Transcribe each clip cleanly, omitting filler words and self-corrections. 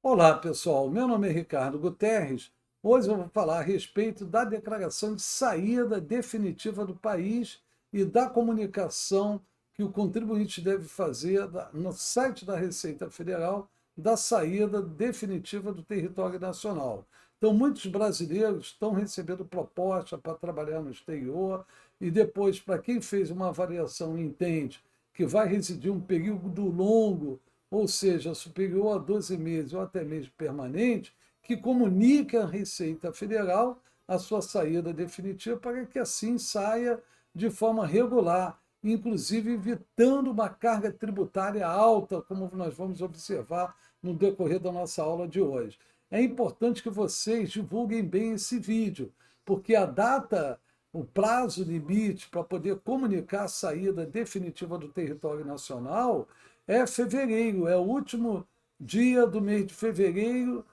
Olá, pessoal. Meu nome é Ricardo Guterres. Hoje eu vou falar a respeito da declaração de saída definitiva do país e da comunicação que o contribuinte deve fazer no site da Receita Federal da saída definitiva do território nacional. Então, muitos brasileiros estão recebendo proposta para trabalhar no exterior e depois, para quem fez uma avaliação e entende que vai residir um período longo, ou seja, superior a 12 meses ou até mesmo permanente, que comunique à Receita Federal a sua saída definitiva para que assim saia de forma regular, inclusive evitando uma carga tributária alta, como nós vamos observar no decorrer da nossa aula de hoje. É importante que vocês divulguem bem esse vídeo, porque a data, o prazo limite para poder comunicar a saída definitiva do território nacional é fevereiro, é o último dia do mês de fevereiro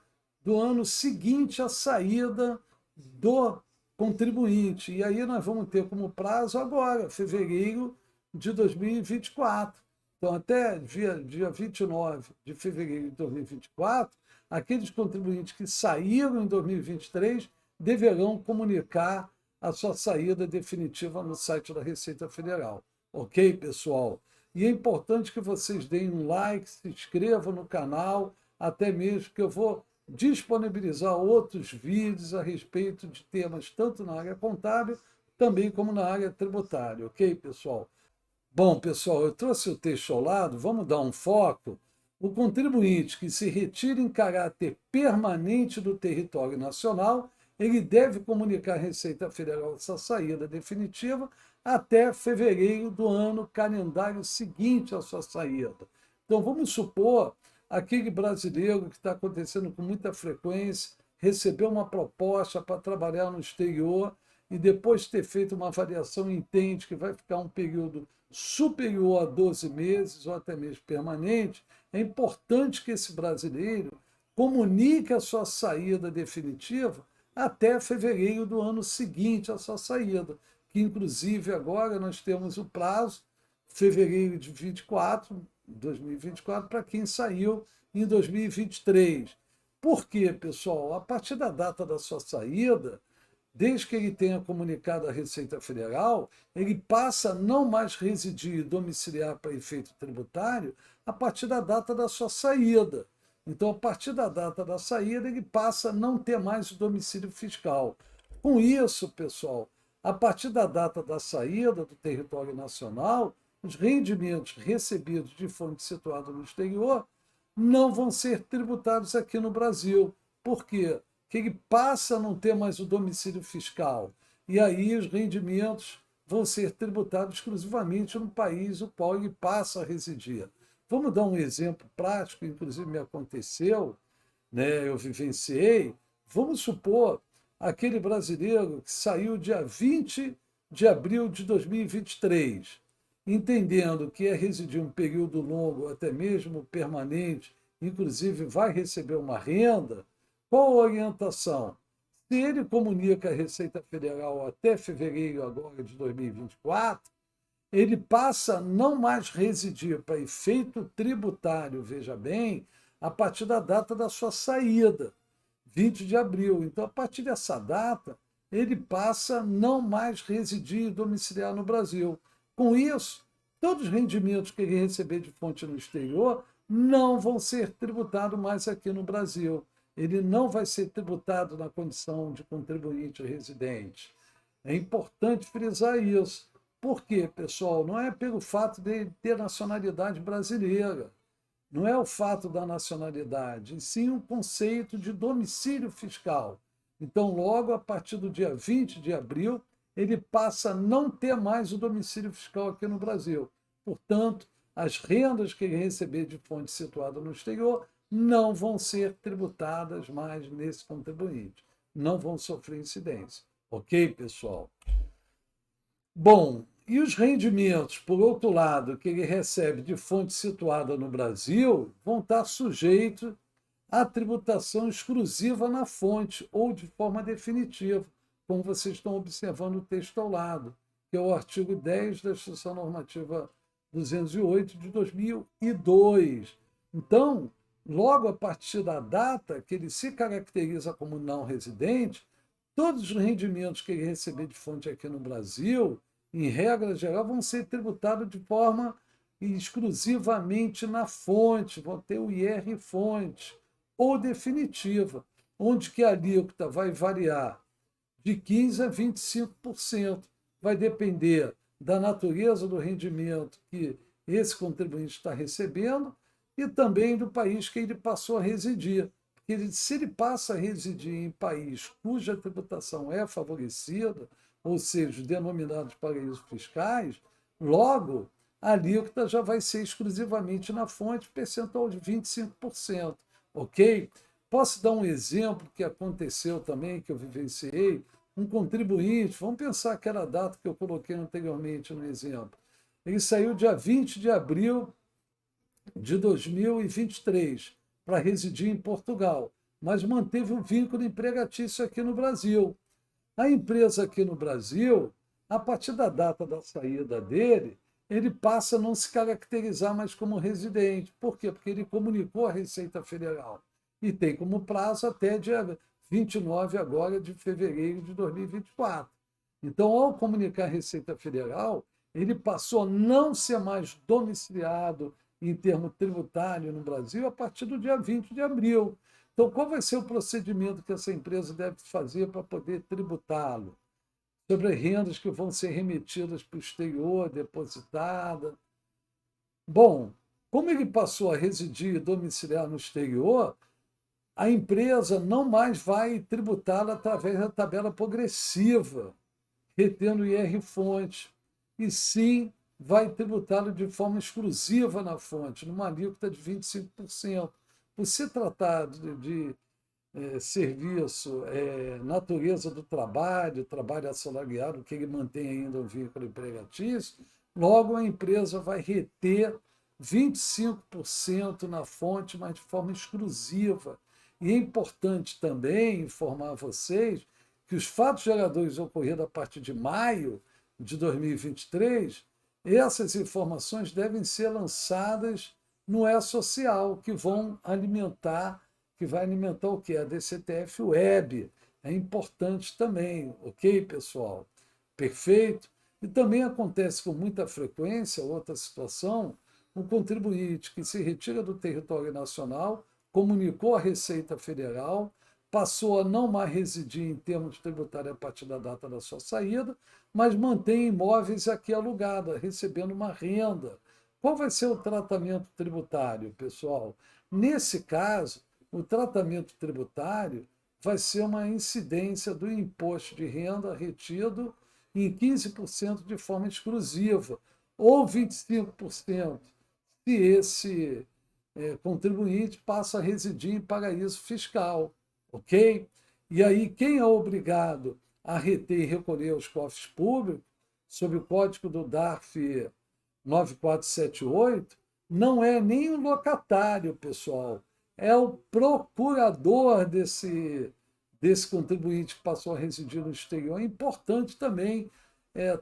do ano seguinte à saída do contribuinte. E aí nós vamos ter como prazo agora, fevereiro de 2024. Então, até dia 29 de fevereiro de 2024, aqueles contribuintes que saíram em 2023 deverão comunicar a sua saída definitiva no site da Receita Federal. Ok, pessoal? E é importante que vocês deem um like, se inscrevam no canal, até mesmo que eu vou disponibilizar outros vídeos a respeito de temas tanto na área contábil, também como na área tributária, ok, pessoal? Bom, pessoal, eu trouxe o texto ao lado, vamos dar um foco. O contribuinte que se retira em caráter permanente do território nacional, ele deve comunicar à Receita Federal essa saída definitiva até fevereiro do ano calendário seguinte à sua saída. Então, vamos supor aquele brasileiro que está acontecendo com muita frequência, recebeu uma proposta para trabalhar no exterior e depois de ter feito uma avaliação entende que vai ficar um período superior a 12 meses ou até mesmo permanente, é importante que esse brasileiro comunique a sua saída definitiva até fevereiro do ano seguinte à sua saída, que inclusive agora nós temos o prazo, fevereiro de 2024, para quem saiu em 2023. Por quê, pessoal? A partir da data da sua saída, desde que ele tenha comunicado à Receita Federal, ele passa a não mais residir e domiciliar para efeito tributário a partir da data da sua saída. Então, a partir da data da saída, ele passa a não ter mais o domicílio fiscal. Com isso, pessoal, a partir da data da saída do território nacional, os rendimentos recebidos de fonte situada no exterior não vão ser tributados aqui no Brasil. Por quê? Porque ele passa a não ter mais o domicílio fiscal. E aí os rendimentos vão ser tributados exclusivamente no país no qual ele passa a residir. Vamos dar um exemplo prático, inclusive me aconteceu, né, eu vivenciei. Vamos supor aquele brasileiro que saiu dia 20 de abril de 2023, entendendo que é residir um período longo, até mesmo permanente, inclusive vai receber uma renda, qual a orientação? Se ele comunica a Receita Federal até fevereiro agora de 2024, ele passa a não mais residir para efeito tributário, veja bem, a partir da data da sua saída, 20 de abril. Então, a partir dessa data, ele passa a não mais residir e domiciliar no Brasil. Com isso, todos os rendimentos que ele receber de fonte no exterior não vão ser tributados mais aqui no Brasil. Ele não vai ser tributado na condição de contribuinte residente. É importante frisar isso. Por quê, pessoal? Não é pelo fato de ter nacionalidade brasileira, não é o fato da nacionalidade, e sim o conceito de domicílio fiscal. Então, logo a partir do dia 20 de abril, ele passa a não ter mais o domicílio fiscal aqui no Brasil. Portanto, as rendas que ele receber de fonte situada no exterior não vão ser tributadas mais nesse contribuinte, não vão sofrer incidência. Ok, pessoal? Bom, e os rendimentos, por outro lado, que ele recebe de fonte situada no Brasil, vão estar sujeitos à tributação exclusiva na fonte ou de forma definitiva, como vocês estão observando o texto ao lado, que é o artigo 10 da Instrução Normativa 208 de 2002. Então, Logo, a partir da data que ele se caracteriza como não residente, todos os rendimentos que ele receber de fonte aqui no Brasil, em regra geral, vão ser tributados de forma exclusivamente na fonte, vão ter o IR-fonte ou definitiva, onde que a alíquota vai variar de 15% a 25%. Vai depender da natureza do rendimento que esse contribuinte está recebendo e também do país que ele passou a residir. Porque se ele passa a residir em país cuja tributação é favorecida, ou seja, denominados paraísos fiscais, logo a alíquota já vai ser exclusivamente na fonte, percentual de 25%. Ok? Posso dar um exemplo que aconteceu também, que eu vivenciei? Um contribuinte, vamos pensar que era a data que eu coloquei anteriormente no exemplo. Ele saiu dia 20 de abril de 2023 para residir em Portugal, mas manteve um vínculo empregatício aqui no Brasil. A empresa aqui no Brasil, a partir da data da saída dele, ele passa a não se caracterizar mais como residente. Por quê? Porque ele comunicou à Receita Federal e tem como prazo até dia 29 agora de fevereiro de 2024. Então, ao comunicar à Receita Federal, ele passou a não ser mais domiciliado em termo tributário no Brasil a partir do dia 20 de abril. Então, qual vai ser o procedimento que essa empresa deve fazer para poder tributá-lo? Sobre rendas que vão ser remetidas para o exterior, depositadas. Bom, como ele passou a residir e domiciliar no exterior, a empresa não mais vai tributá-lo através da tabela progressiva, retendo o IR-fonte, e sim vai tributá-lo de forma exclusiva na fonte, numa alíquota de 25%. Por se tratar de serviço, natureza do trabalho assalariado, que ele mantém ainda um vínculo empregatício, logo a empresa vai reter 25% na fonte, mas de forma exclusiva. E é importante também informar vocês que os fatos geradores ocorridos a partir de maio de 2023, essas informações devem ser lançadas no E-Social, que vai alimentar o quê? A DCTF Web. É importante também, ok, pessoal? Perfeito? E também acontece com muita frequência, outra situação, um contribuinte que se retira do território nacional, comunicou à Receita Federal, passou a não mais residir em termos tributários a partir da data da sua saída, mas mantém imóveis aqui alugados, recebendo uma renda. Qual vai ser o tratamento tributário, pessoal? Nesse caso, o tratamento tributário vai ser uma incidência do imposto de renda retido em 15% de forma exclusiva, ou 25% se esse contribuinte passa a residir em paraíso fiscal, ok? E aí quem é obrigado a reter e recolher os cofres públicos, sob o código do DARF 9478, não é nem o locatário, pessoal, é o procurador desse contribuinte que passou a residir no exterior. É importante também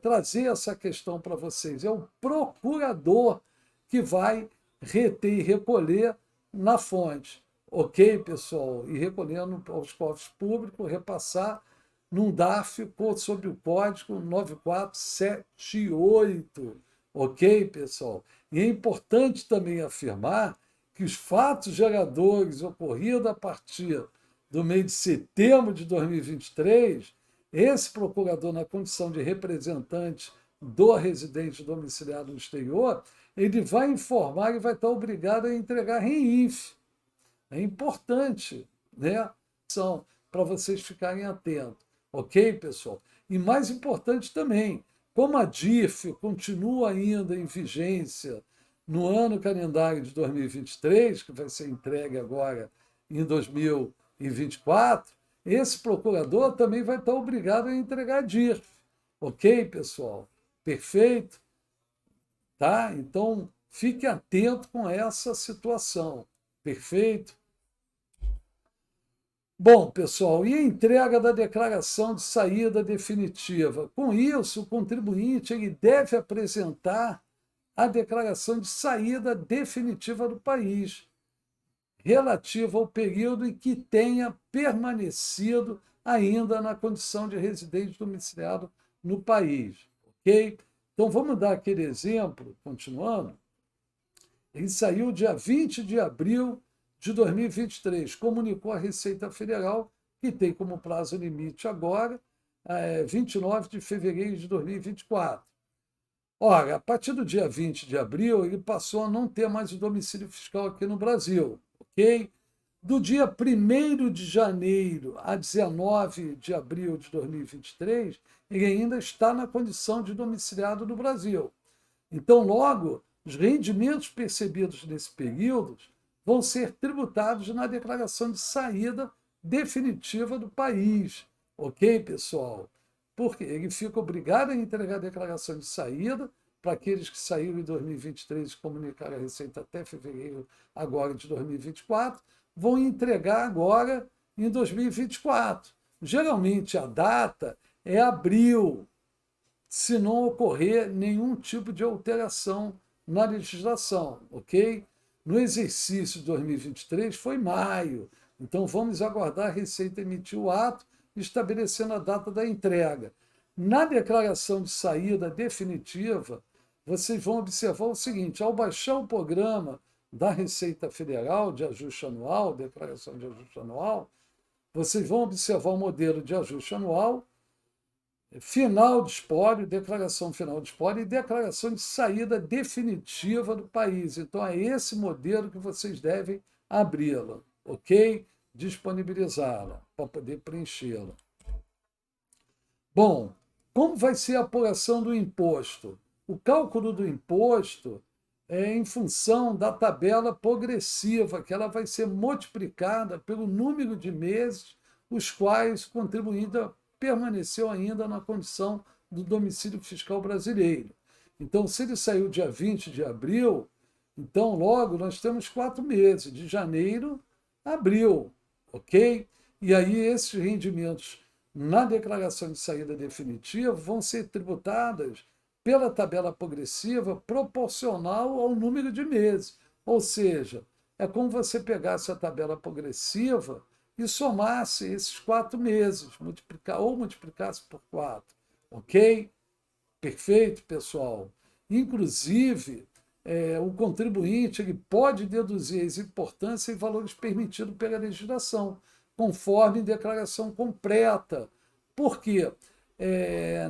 trazer essa questão para vocês. É o procurador que vai reter e recolher na fonte. Ok, pessoal? E recolhendo aos cofres públicos, repassar num DARF sob o código 9478. Ok, pessoal? E é importante também afirmar que os fatos geradores ocorridos a partir do mês de setembro de 2023, esse procurador, na condição de representante do residente domiciliado no exterior, ele vai informar e vai estar obrigado a entregar REINF. É importante, né? São para vocês ficarem atentos. Ok, pessoal? E mais importante também, como a DIF continua ainda em vigência no ano calendário de 2023, que vai ser entregue agora em 2024, esse procurador também vai estar obrigado a entregar a DIF. Ok, pessoal? Perfeito? Tá? Então, fique atento com essa situação. Perfeito? Bom, pessoal, e a entrega da declaração de saída definitiva? Com isso, o contribuinte ele deve apresentar a declaração de saída definitiva do país. relativa ao período em que tenha permanecido ainda na condição de residente domiciliado no país, ok? Então, vamos dar aquele exemplo, continuando. Ele saiu dia 20 de abril de 2023, comunicou à Receita Federal, que tem como prazo limite agora 29 de fevereiro de 2024. Ora, a partir do dia 20 de abril, ele passou a não ter mais o domicílio fiscal aqui no Brasil, ok? Do dia 1º de janeiro a 19 de abril de 2023, ele ainda está na condição de domiciliado no Brasil. Então, logo, os rendimentos percebidos nesse período vão ser tributados na declaração de saída definitiva do país. Ok, pessoal? Porque ele fica obrigado a entregar a declaração de saída para aqueles que saíram em 2023 e comunicaram a Receita até fevereiro agora de 2024, vão entregar agora em 2024. Geralmente a data é abril, se não ocorrer nenhum tipo de alteração na legislação, ok? No exercício de 2023 foi maio, então vamos aguardar a Receita emitir o ato estabelecendo a data da entrega. Na declaração de saída definitiva, vocês vão observar o seguinte: ao baixar o programa da Receita Federal de ajuste anual, declaração de ajuste anual, vocês vão observar o modelo de ajuste anual, final de espólio, declaração final de espólio e declaração de saída definitiva do país. Então, é esse modelo que vocês devem abri-la, ok? Disponibilizá-la para poder preenchê-la. Bom, como vai ser a apuração do imposto? O cálculo do imposto é em função da tabela progressiva, que ela vai ser multiplicada pelo número de meses os quais o contribuinte permaneceu ainda na condição do domicílio fiscal brasileiro. Então, se ele saiu dia 20 de abril, então logo nós temos 4 meses, de janeiro a abril, ok? E aí esses rendimentos na declaração de saída definitiva vão ser tributadas pela tabela progressiva proporcional ao número de meses. Ou seja, é como você pegasse a tabela progressiva e somasse esses 4 meses, multiplicasse por 4. Ok? Perfeito, pessoal? Inclusive, o contribuinte ele pode deduzir as importâncias e valores permitidos pela legislação, conforme declaração completa. Por quê?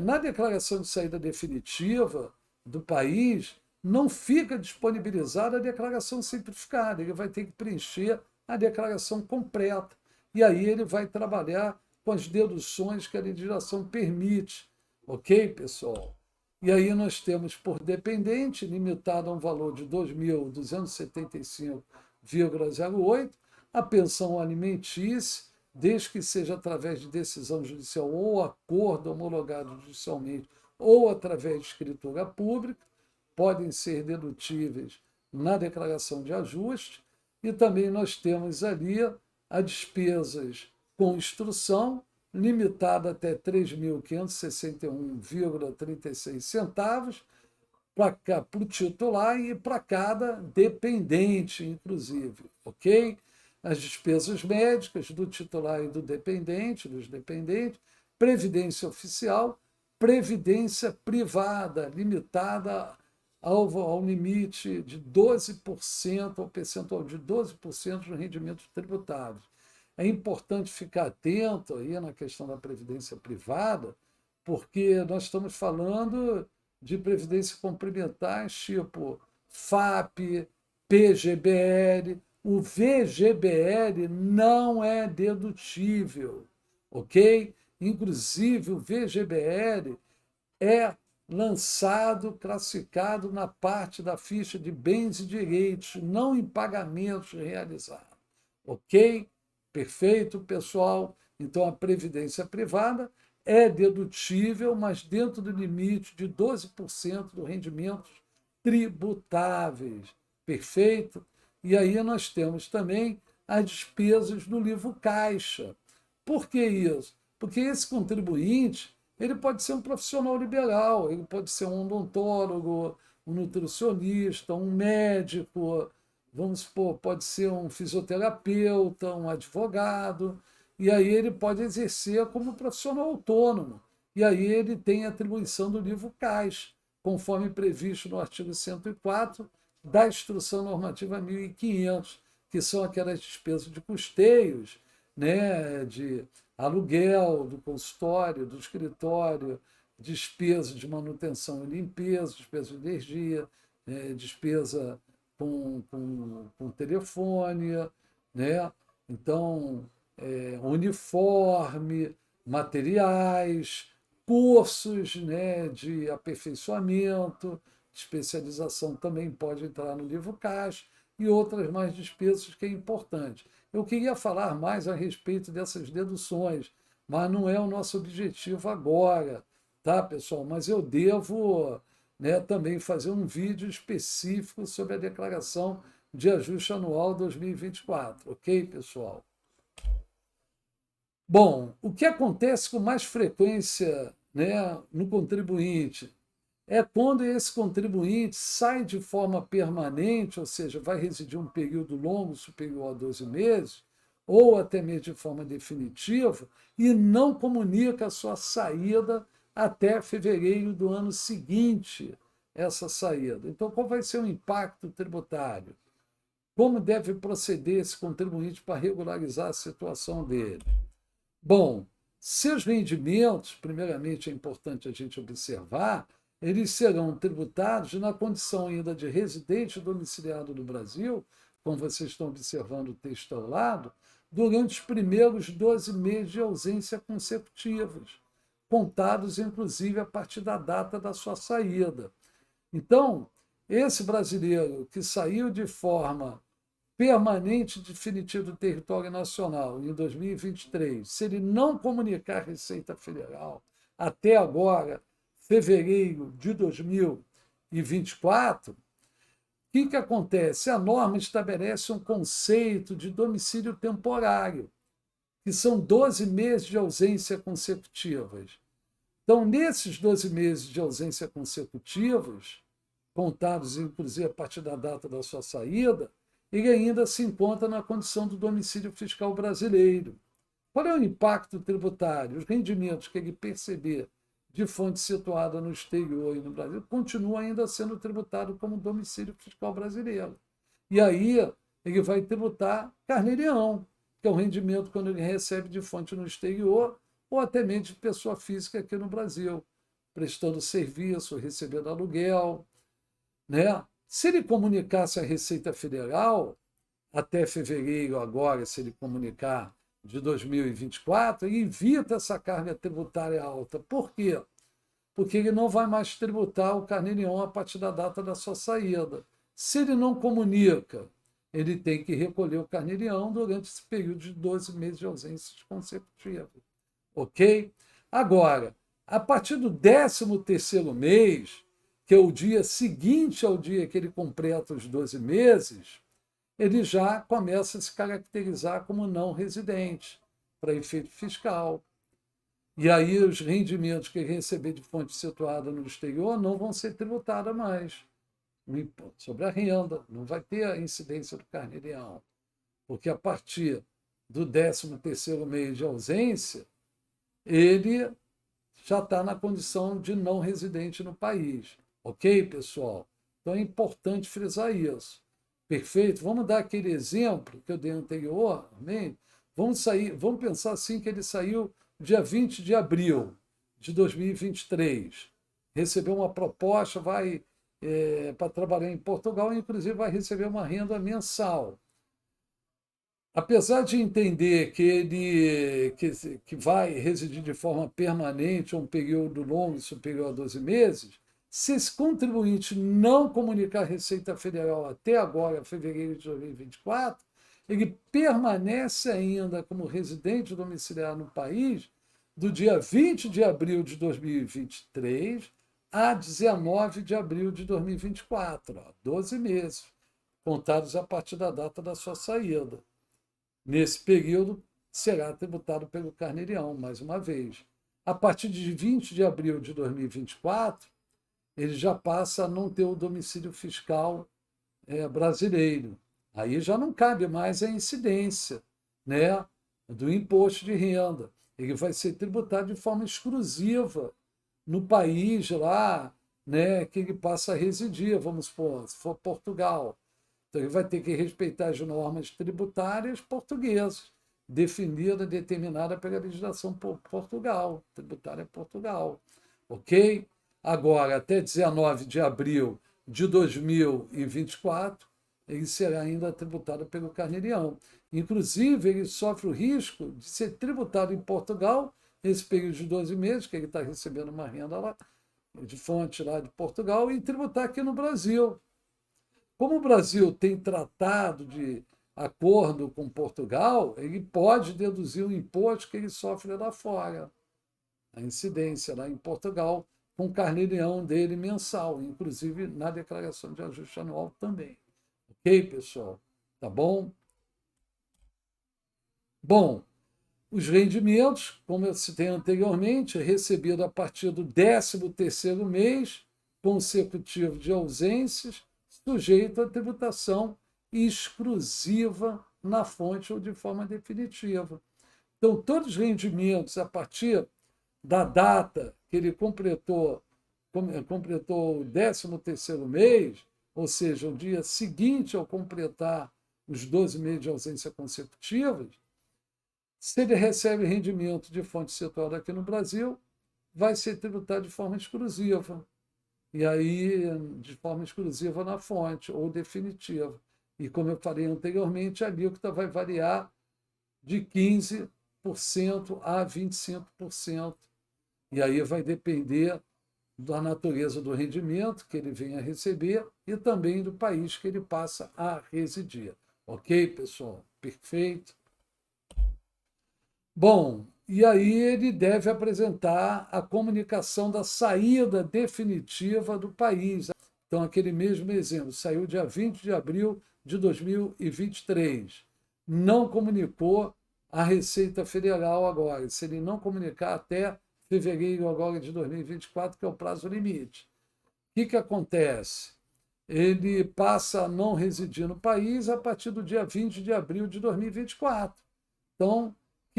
Na declaração de saída definitiva do país, não fica disponibilizada a declaração simplificada, ele vai ter que preencher a declaração completa. E aí ele vai trabalhar com as deduções que a legislação permite. Ok, pessoal? E aí nós temos por dependente, limitado a um valor de R$ 2.275,08, a pensão alimentícia, desde que seja através de decisão judicial ou acordo homologado judicialmente ou através de escritura pública, podem ser dedutíveis na declaração de ajuste. E também nós temos ali a despesas com instrução, limitada até R$ 3.561,36 para o titular e para cada dependente, inclusive, ok? As despesas médicas do titular e do dependente, dos dependentes, previdência oficial, previdência privada, limitada ao limite de 12%, ao percentual de 12% dos rendimentos tributáveis. É importante ficar atento aí na questão da previdência privada, porque nós estamos falando de previdência complementar, tipo FAP, PGBL. O VGBL não é dedutível, ok? Inclusive, o VGBL é lançado, classificado na parte da ficha de bens e direitos, não em pagamentos realizados, ok? Perfeito, pessoal? Então, a previdência privada é dedutível, mas dentro do limite de 12% dos rendimentos tributáveis. Perfeito? E aí nós temos também as despesas do livro caixa. Por que isso? Porque esse contribuinte ele pode ser um profissional liberal, ele pode ser um odontólogo, um nutricionista, um médico, vamos supor, pode ser um fisioterapeuta, um advogado, e aí ele pode exercer como profissional autônomo. E aí ele tem a atribuição do livro CAS, conforme previsto no artigo 104 da Instrução Normativa 1500, que são aquelas despesas de custeios, né, de aluguel do consultório, do escritório, despesa de manutenção e limpeza, despesa de energia, despesa com telefone, né? Então, uniforme, materiais, cursos, né, de aperfeiçoamento, de especialização também pode entrar no livro CAS e outras mais despesas que é importante. Eu queria falar mais a respeito dessas deduções, mas não é o nosso objetivo agora, tá, pessoal? Mas eu devo, né, também fazer um vídeo específico sobre a declaração de ajuste anual 2024, ok, pessoal? Bom, o que acontece com mais frequência, né, no contribuinte é quando esse contribuinte sai de forma permanente, ou seja, vai residir um período longo, superior a 12 meses, ou até mesmo de forma definitiva, e não comunica a sua saída até fevereiro do ano seguinte, essa saída. Então, qual vai ser o impacto tributário? Como deve proceder esse contribuinte para regularizar a situação dele? Bom, seus rendimentos, primeiramente é importante a gente observar, eles serão tributados na condição ainda de residente domiciliado no Brasil, como vocês estão observando o texto ao lado, durante os primeiros 12 meses de ausência consecutivos, contados inclusive a partir da data da sua saída. Então, esse brasileiro que saiu de forma permanente definitivo do território nacional em 2023, se ele não comunicar à Receita Federal até agora, fevereiro de 2024, o que acontece? A norma estabelece um conceito de domicílio temporário, que são 12 meses de ausência consecutivas. Então, nesses 12 meses de ausência consecutivos, contados inclusive a partir da data da sua saída, ele ainda se encontra na condição do domicílio fiscal brasileiro. Qual é o impacto tributário? Os rendimentos que ele perceber de fonte situada no exterior e no Brasil continua ainda sendo tributado como domicílio fiscal brasileiro. E aí ele vai tributar carnê-leão, que é o rendimento quando ele recebe de fonte no exterior ou até mesmo de pessoa física aqui no Brasil, prestando serviço, recebendo aluguel, né? Se ele comunicasse à Receita Federal, até fevereiro agora, se ele comunicar de 2024, ele evita essa carga tributária alta. Por quê? Porque ele não vai mais tributar o carnê-leão a partir da data da sua saída. Se ele não comunica, ele tem que recolher o carnê-leão durante esse período de 12 meses de ausência consecutiva. Ok? Agora, a partir do 13º mês, que é o dia seguinte ao dia que ele completa os 12 meses, ele já começa a se caracterizar como não residente, para efeito fiscal. E aí os rendimentos que ele receber de fonte situada no exterior não vão ser tributados mais. Sobre a renda, não vai ter a incidência do carnê-leão, porque a partir do 13º mês de ausência, ele já está na condição de não residente no país. Ok, pessoal? Então é importante frisar isso. Perfeito? Vamos dar aquele exemplo que eu dei anteriormente. Vamos pensar assim que ele saiu dia 20 de abril de 2023. Recebeu uma proposta, vai para trabalhar em Portugal, inclusive vai receber uma renda mensal. Apesar de entender que ele que vai residir de forma permanente um período longo superior a 12 meses, se esse contribuinte não comunicar à Receita Federal até agora, fevereiro de 2024, ele permanece ainda como residente domiciliar no país do dia 20 de abril de 2023 a 19 de abril de 2024, 12 meses, contados a partir da data da sua saída. Nesse período, será tributado pelo carnê-leão, mais uma vez. A partir de 20 de abril de 2024, ele já passa a não ter o domicílio fiscal brasileiro. Aí já não cabe mais a incidência, né, do imposto de renda. Ele vai ser tributado de forma exclusiva no país lá, né, que ele passa a residir, vamos supor, se for Portugal. Então, ele vai ter que respeitar as normas tributárias portuguesas, definida, determinada pela legislação Portugal, tributária Portugal. Ok? Agora, até 19 de abril de 2024, ele será ainda tributado pelo Carnê-Leão. Inclusive, ele sofre o risco de ser tributado em Portugal nesse período de 12 meses, que ele está recebendo uma renda lá, de fonte lá de Portugal, e tributar aqui no Brasil. Como o Brasil tem tratado de acordo com Portugal, ele pode deduzir o imposto que ele sofre lá fora, a incidência lá em Portugal, com o carnê-leão dele mensal, inclusive na declaração de ajuste anual também. Ok, pessoal? Tá bom? Bom, os rendimentos, como eu citei anteriormente, recebido a partir do 13º mês consecutivo de ausências, sujeito à tributação exclusiva na fonte ou de forma definitiva. Então, todos os rendimentos a partir da data que ele completou o 13º mês, ou seja, o dia seguinte ao completar os 12 meses de ausência consecutivas, se ele recebe rendimento de fonte setorial aqui no Brasil, vai ser tributado de forma exclusiva. E aí, de forma exclusiva na fonte, ou definitiva. E como eu falei anteriormente, a alíquota vai variar de 15% a 25%. E aí vai depender da natureza do rendimento que ele venha a receber e também do país que ele passa a residir. Ok, pessoal? Perfeito? Bom, e aí ele deve apresentar a comunicação da saída definitiva do país. Então, aquele mesmo exemplo, saiu dia 20 de abril de 2023. Não comunicou a Receita Federal agora. Se ele não comunicar até fevereiro agora de 2024, que é o prazo limite. O que acontece? Ele passa a não residir no país a partir do dia 20 de abril de 2024. Então, o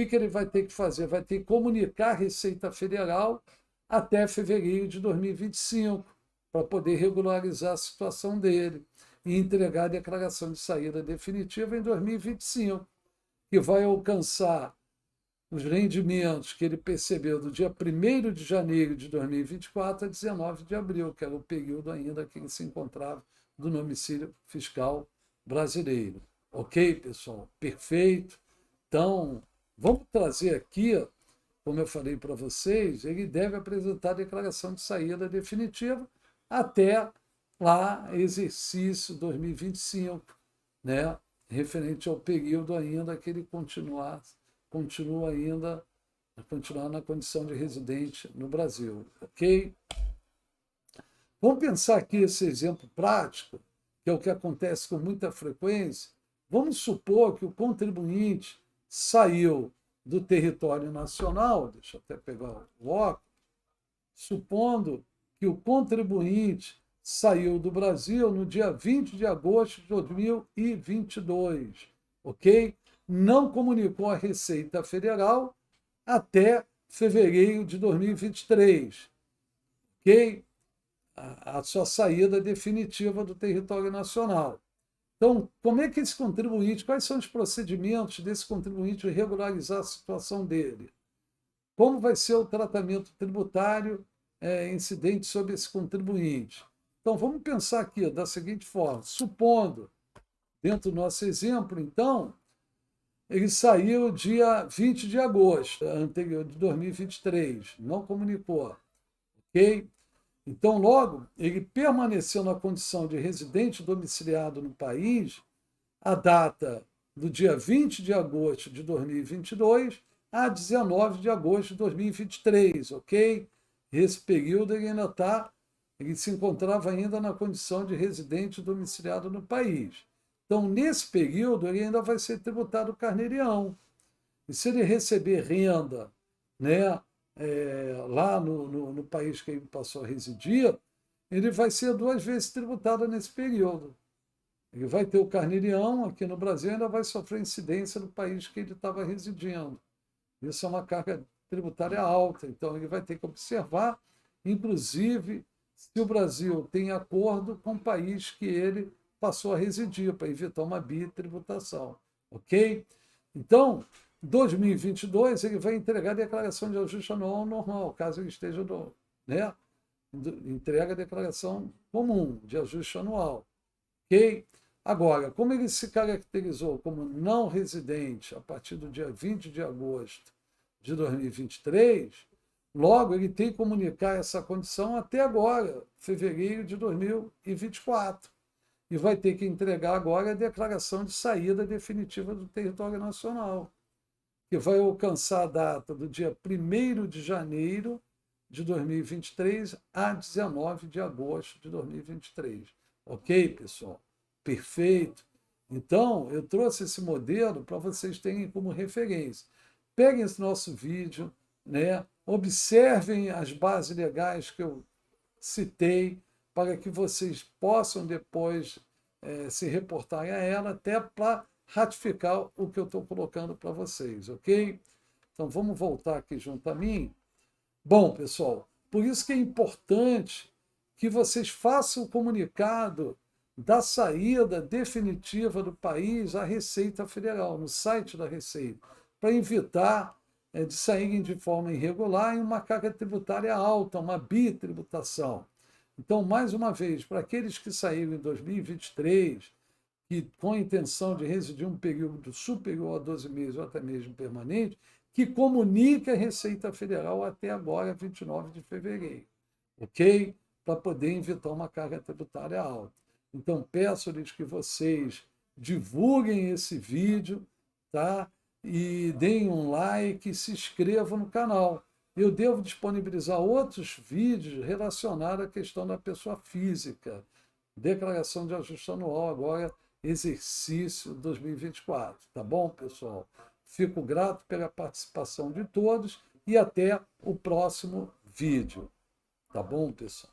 que ele vai ter que fazer? Vai ter que comunicar a Receita Federal até fevereiro de 2025, para poder regularizar a situação dele e entregar a declaração de saída definitiva em 2025, que vai alcançar os rendimentos que ele percebeu do dia 1º de janeiro de 2024 a 19 de abril, que era o período ainda que ele se encontrava do domicílio fiscal brasileiro. Ok, pessoal? Perfeito. Então, vamos trazer aqui, como eu falei para vocês, ele deve apresentar a declaração de saída definitiva até lá, exercício 2025, né? Referente ao período ainda que ele continua na condição de residente no Brasil, ok? Vamos pensar aqui esse exemplo prático, que é o que acontece com muita frequência. Vamos supor que o contribuinte saiu do território nacional, deixa eu até pegar o óculos, supondo que o contribuinte saiu do Brasil no dia 20 de agosto de 2022, ok? Não comunicou a Receita Federal até fevereiro de 2023, ok? A sua saída definitiva do território nacional. Então, como é que esse contribuinte, quais são os procedimentos desse contribuinte regularizar a situação dele? Como vai ser o tratamento tributário incidente sobre esse contribuinte? Então, vamos pensar aqui da seguinte forma: supondo, dentro do nosso exemplo, então, ele saiu dia 20 de agosto anterior de 2023, não comunicou, ok? Então, logo, ele permaneceu na condição de residente domiciliado no país a data do dia 20 de agosto de 2022 a 19 de agosto de 2023, ok? Esse período ele se encontrava ainda na condição de residente domiciliado no país. Então, nesse período, ele ainda vai ser tributado carnê-leão. E se ele receber renda, né, lá no país que ele passou a residir, ele vai ser 2 vezes tributado nesse período. Ele vai ter o carnê-leão aqui no Brasil, ainda vai sofrer incidência no país que ele estava residindo. Isso é uma carga tributária alta, então ele vai ter que observar, inclusive, se o Brasil tem acordo com o país que ele passou a residir, para evitar uma bitributação, ok? Então, 2022 ele vai entregar a declaração de ajuste anual normal, caso ele esteja no, né? Entrega a declaração comum de ajuste anual, ok? Agora, como ele se caracterizou como não residente a partir do dia 20 de agosto de 2023, logo ele tem que comunicar essa condição até agora, fevereiro de 2024. E vai ter que entregar agora a declaração de saída definitiva do território nacional, que vai alcançar a data do dia 1º de janeiro de 2023 a 19 de agosto de 2023. Ok, pessoal? Perfeito. Então, eu trouxe esse modelo para vocês terem como referência. Peguem esse nosso vídeo, né? Observem as bases legais que eu citei, para que vocês possam depois se reportarem a ela, até para ratificar o que eu estou colocando para vocês, ok? Então, vamos voltar aqui junto a mim. Bom, pessoal, por isso que é importante que vocês façam o comunicado da saída definitiva do país à Receita Federal, no site da Receita, para evitar de saírem de forma irregular em uma carga tributária alta, uma bitributação. Então, mais uma vez, para aqueles que saíram em 2023, que com a intenção de residir um período superior a 12 meses ou até mesmo permanente, que comunique a Receita Federal até agora, 29 de fevereiro, ok? Para poder evitar uma carga tributária alta. Então, peço-lhes que vocês divulguem esse vídeo, tá? E deem um like e se inscrevam no canal. Eu devo disponibilizar outros vídeos relacionados à questão da pessoa física. Declaração de ajuste anual agora, exercício 2024. Tá bom, pessoal? Fico grato pela participação de todos e até o próximo vídeo. Tá bom, pessoal?